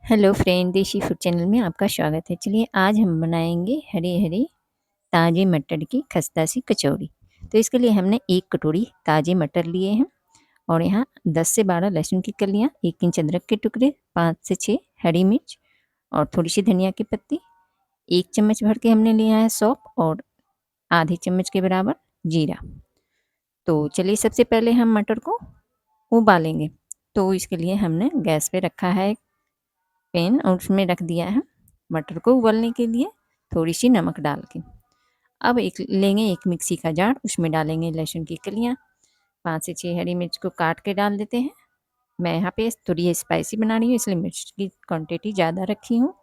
Hello friend, देशी food channel में आपका स्वागत है। चलिए आज हम बनाएंगे हरे हरे ताज़े मटर की खस्ता सी कचौड़ी। तो इसके लिए हमने 1 कटोरी ताज़े मटर लिए हैं और यहाँ 10 से 12 लहसुन की कलियाँ, 1 इंच अदरक के टुकड़े, 5 से 6 हरी मिर्च और थोड़ी सी धनिया की पत्ती। 1 चम्मच भर के हमने लिया है सौंफ और आधे चम्मच के बराबर जीरा। तो चलिए सबसे पहले हम मटर को उबालेंगे। तो इसके लिए हमने गैस पे रखा है पैन और उसमें रख दिया है मटर को उबलने के लिए थोड़ी सी नमक डाल के। अब एक मिक्सी का जार, उसमें डालेंगे लहसुन की कलियाँ, 5 से 6 हरी मिर्च को काट के डाल देते हैं। मैं यहाँ पे थोड़ी स्पाइसी बना रही हूँ इसलिए मिर्च की क्वांटिटी ज़्यादा रखी हूँ।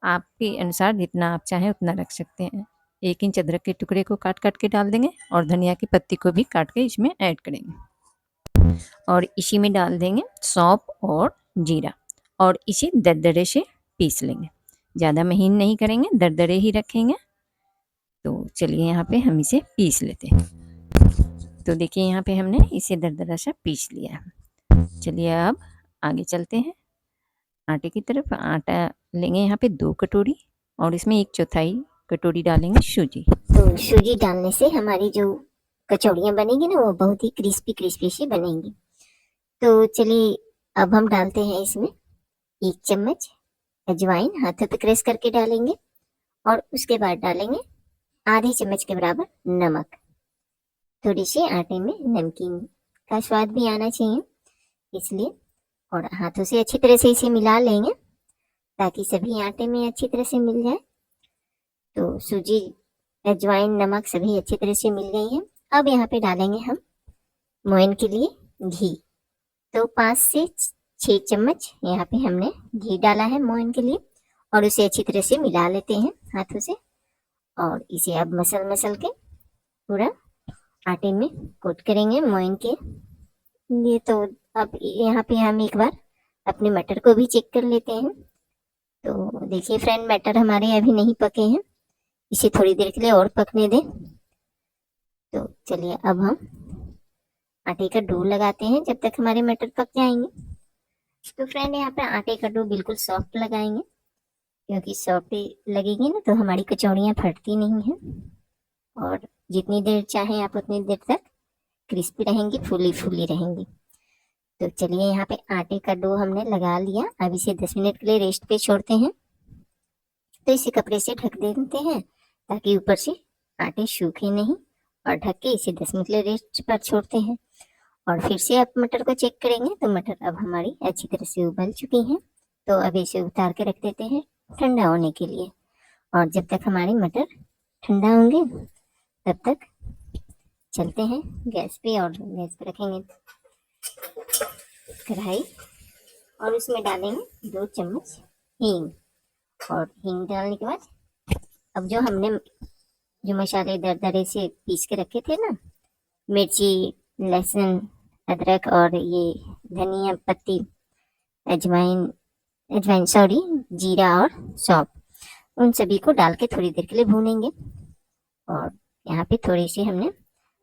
आपके अनुसार जितना आप चाहें उतना रख सकते हैं। 1 इंच अदरक के टुकड़े को काट काट के डाल देंगे और धनिया की पत्ती को भी काट के इसमें ऐड करेंगे और इसी में डाल देंगे सौंफ और जीरा और इसे दरदरे से पीस लेंगे। ज़्यादा महीन नहीं करेंगे, दरदरे ही रखेंगे। तो चलिए यहाँ पे हम इसे पीस लेते हैं। तो देखिए यहाँ पे हमने इसे दरदरा सा पीस लिया है। चलिए अब आगे चलते हैं आटे की तरफ। आटा लेंगे यहाँ पे 2 कटोरी और इसमें 1/4 कटोरी डालेंगे सूजी। तो सूजी डालने से हमारी जो कचौड़ियाँ बनेंगी ना वो बहुत ही क्रिस्पी क्रिस्पी सी बनेंगी। तो चलिए अब हम डालते हैं इसमें 1 चम्मच अजवाइन, हाथों पे क्रश करके डालेंगे और उसके बाद डालेंगे आधे चम्मच के बराबर नमक। थोड़ी सी आटे में नमकीन का स्वाद भी आना चाहिए इसलिए, और हाथों से अच्छी तरह से इसे मिला लेंगे ताकि सभी आटे में अच्छी तरह से मिल जाए। तो सूजी, अजवाइन, नमक सभी अच्छी तरह से मिल गई है। अब यहाँ पे डालेंगे हम मोयन के लिए घी। तो 5 से 6 चम्मच यहाँ पे हमने घी डाला है मोयन के लिए और उसे अच्छी तरह से मिला लेते हैं हाथों से और इसे अब मसल मसल के पूरा आटे में कोट करेंगे मोयन के लिए। तो अब यहाँ पे हम एक बार अपने मटर को भी चेक कर लेते हैं। तो देखिए फ्रेंड, मटर हमारे अभी नहीं पके हैं, इसे थोड़ी देर के लिए और पकने दें। तो चलिए अब हम आटे का डो लगाते हैं जब तक हमारे मटर पक जाएंगे। तो फ्रेंड यहाँ पे आटे का डो बिल्कुल सॉफ्ट लगाएंगे क्योंकि सॉफ्ट लगेगी ना तो हमारी कचौड़ियाँ फटती नहीं हैं और जितनी देर चाहें आप उतनी देर तक क्रिस्पी रहेंगी, फूली फूली रहेंगी। तो चलिए यहाँ पे आटे का डो हमने लगा लिया। अब इसे 10 मिनट के लिए रेस्ट पे छोड़ते हैं। तो इसे कपड़े से ढक देते हैं ताकि ऊपर से आटे सूखे नहीं और ढक के इसे 10 मिनट के लिए रेस्ट पर छोड़ते हैं। और फिर से आप मटर को चेक करेंगे तो मटर अब हमारी अच्छी तरह से उबल चुकी हैं। तो अब इसे उतार के रख देते हैं ठंडा होने के लिए। और जब तक हमारी मटर ठंडा होंगे तब तक चलते हैं गैस पे और गैस पे रखेंगे कढ़ाई और उसमें डालेंगे 2 चम्मच हींग। और हींग डालने के बाद अब जो हमने जो मसाले दरदरे से पीस के रखे थे ना, मिर्ची, लहसुन, अदरक और ये धनिया पत्ती, अजवाइन अजवाइन सॉरी जीरा और सौंफ, उन सभी को डाल के थोड़ी देर के लिए भूनेंगे। और यहाँ पे थोड़ी सी हमने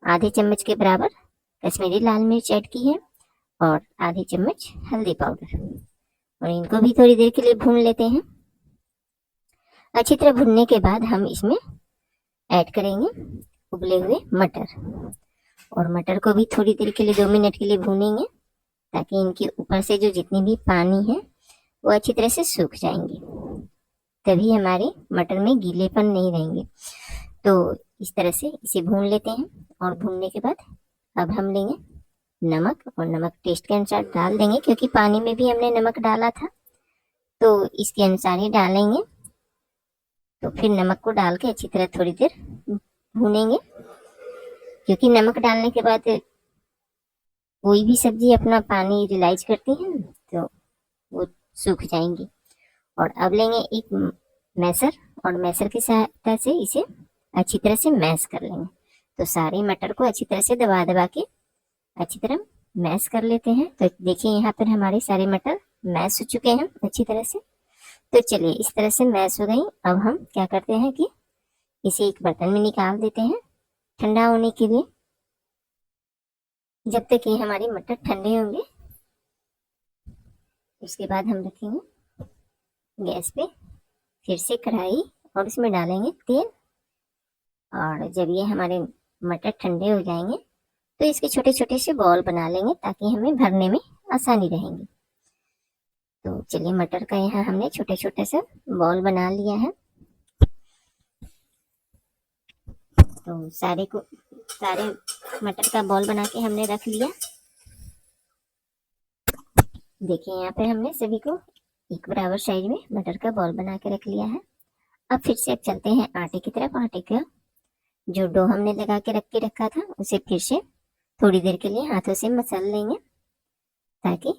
आधे चम्मच के बराबर कश्मीरी लाल मिर्च ऐड की है और आधी चम्मच हल्दी पाउडर, और इनको भी थोड़ी देर के लिए भून लेते हैं। अच्छी तरह भूनने के बाद हम इसमें ऐड करेंगे उबले हुए मटर, और मटर को भी थोड़ी देर के लिए 2 मिनट के लिए भूनेंगे ताकि इनके ऊपर से जो जितनी भी पानी है वो अच्छी तरह से सूख जाएंगे, तभी हमारे मटर में गीलेपन नहीं रहेंगे। तो इस तरह से इसे भून लेते हैं। और भूनने के बाद अब हम लेंगे नमक, और नमक टेस्ट के अनुसार डाल देंगे क्योंकि पानी में भी हमने नमक डाला था तो इसके अनुसार ही डालेंगे। तो फिर नमक को डाल के अच्छी तरह थोड़ी देर भूनेंगे क्योंकि नमक डालने के बाद कोई भी सब्जी अपना पानी रिलाइज करती है तो वो सूख जाएंगी। और अब लेंगे एक मैसर और मैसर की सहायता से इसे अच्छी तरह से मैश कर लेंगे। तो सारे मटर को अच्छी तरह से दबा दबा के अच्छी तरह मैश कर लेते हैं। तो देखिए यहाँ पर हमारे सारे मटर मैश हो चुके हैं अच्छी तरह से। तो चलिए इस तरह से मैश हो गई। अब हम क्या करते हैं कि इसे एक बर्तन में निकाल देते हैं ठंडा होने के लिए। जब तक ये हमारे मटर ठंडे होंगे उसके बाद हम रखेंगे गैस पे फिर से कढ़ाई और उसमें डालेंगे तेल। और जब ये हमारे मटर ठंडे हो जाएंगे तो इसके छोटे छोटे से बॉल बना लेंगे ताकि हमें भरने में आसानी रहेगी। तो चलिए मटर का यहाँ हमने छोटे छोटे से बॉल बना लिया है। तो सारे मटर का बॉल बना के हमने रख लिया। देखिए यहाँ पे हमने सभी को एक बराबर साइज में मटर का बॉल बना के रख लिया है। अब फिर से चलते हैं आटे की तरफ। आटे का जो डो हमने लगा के रखा था उसे फिर से थोड़ी देर के लिए हाथों से मसल लेंगे ताकि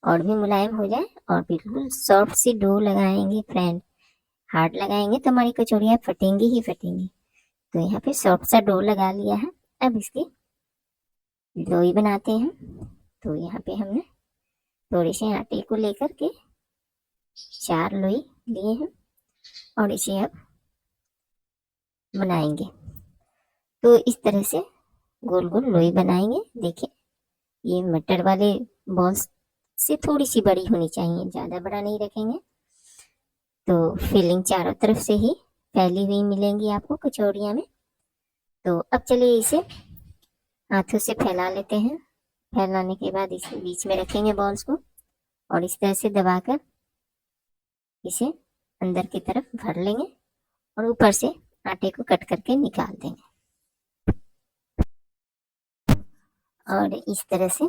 और भी मुलायम हो जाए। और बिल्कुल सॉफ्ट सी डो लगाएंगे फ्रेंड। हार्ड लगाएंगे तो हमारी कचौड़ियाँ फटेंगी ही फटेंगी। तो यहाँ पे सॉफ्ट सा डो लगा लिया है। अब इसकी लोई बनाते हैं। तो यहाँ पे हमने थोड़े से आटे को लेकर के 4 लोई लिए हैं और इसे अब बनाएंगे। तो इस तरह से गोल गोल लोई बनाएंगे। देखिए ये मटर वाले बॉल्स से थोड़ी सी बड़ी होनी चाहिए, ज़्यादा बड़ा नहीं रखेंगे तो फिलिंग चारों तरफ से ही फैली हुई मिलेंगी आपको कचौड़ियाँ में। तो अब चलिए इसे हाथों से फैला लेते हैं। फैलाने के बाद इसे बीच में रखेंगे बॉल्स को और इस तरह से दबाकर इसे अंदर की तरफ भर लेंगे और ऊपर से आटे को कट करके निकाल देंगे। और इस तरह से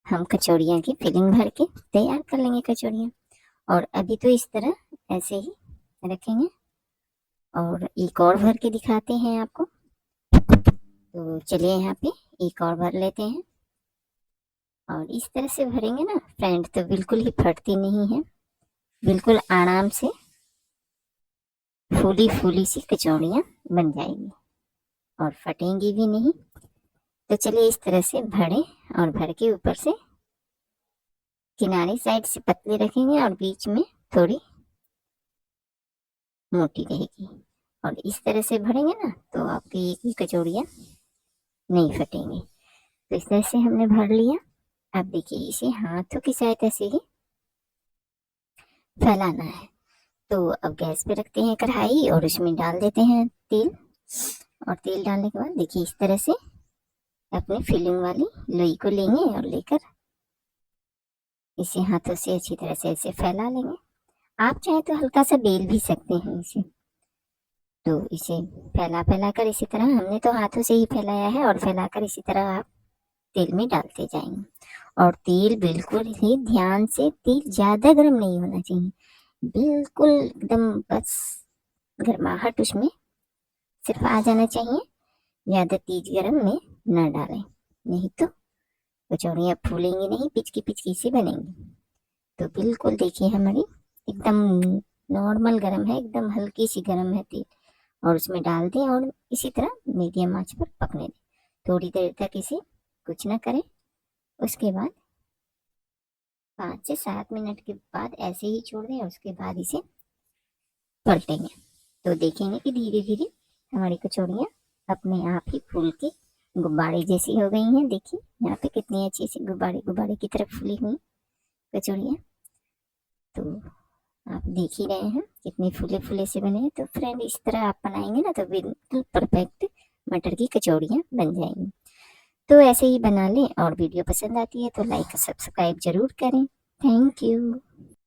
हम कचौड़ियाँ की फिलिंग भर के तैयार कर लेंगे कचौड़ियाँ। और अभी तो इस तरह ऐसे ही रखेंगे और एक और भर के दिखाते हैं आपको। तो चलिए यहाँ पे एक और भर लेते हैं और इस तरह से भरेंगे ना फ्रेंड तो बिल्कुल ही फटती नहीं है। बिल्कुल आराम से फूली फूली सी कचौड़ियाँ बन जाएंगी और फटेंगी भी नहीं। तो चलिए इस तरह से भरें और भर के ऊपर से किनारे साइड से पतले रखेंगे और बीच में थोड़ी मोटी रहेगी। और इस तरह से भरेंगे ना तो आपकी एक ही कचौड़ियाँ नहीं फटेंगी। तो इस तरह से हमने भर लिया। अब देखिए इसे हाथों की सहायता से ही फैलाना है। तो अब गैस पे रखते हैं कढ़ाई और उसमें डाल देते हैं तेल। और तेल डालने के बाद देखिए इस तरह से अपने फिलिंग वाली लोई को लेंगे और लेकर इसे हाथों से अच्छी तरह से ऐसे फैला लेंगे। आप चाहे तो हल्का सा बेल भी सकते हैं इसे। तो इसे फैला कर इसी तरह हमने तो हाथों से ही फैलाया है और फैलाकर इसी तरह आप तेल में डालते जाएंगे। और तेल बिल्कुल ही ध्यान से, तेल ज़्यादा गर्म नहीं होना चाहिए, बिल्कुल एकदम बस गर्माहट उसमें सिर्फ आ जाना चाहिए। ज़्यादा तेज गर्म में न डालें, नहीं तो कचौड़ियाँ फूलेंगी नहीं, पिचकी पिचकी सी बनेंगी। तो बिल्कुल देखिए हमारी एकदम नॉर्मल गर्म है, एकदम हल्की सी गर्म है तेल। और उसमें डाल दें और इसी तरह मीडियम आंच पर पकने दें थोड़ी देर तक। इसे कुछ ना करें। उसके बाद 5 से 7 मिनट के बाद ऐसे ही छोड़ दें और उसके बाद इसे पलटेंगे तो देखेंगे कि धीरे धीरे हमारी कचौड़ियाँ अपने आप ही फूल के गुब्बारे जैसी हो गई हैं। देखिए यहाँ पे कितनी अच्छी सी गुब्बारे गुब्बारे की तरफ फूली हुई कचौड़ियाँ। तो आप देख ही रहे हैं कितने फूले फूले से बने हैं। तो फ्रेंड इस तरह आप बनाएंगे ना तो बिल्कुल परफेक्ट मटर की कचौड़ियाँ बन जाएंगी। तो ऐसे ही बना लें और वीडियो पसंद आती है तो लाइक सब्सक्राइब जरूर करें। Thank you.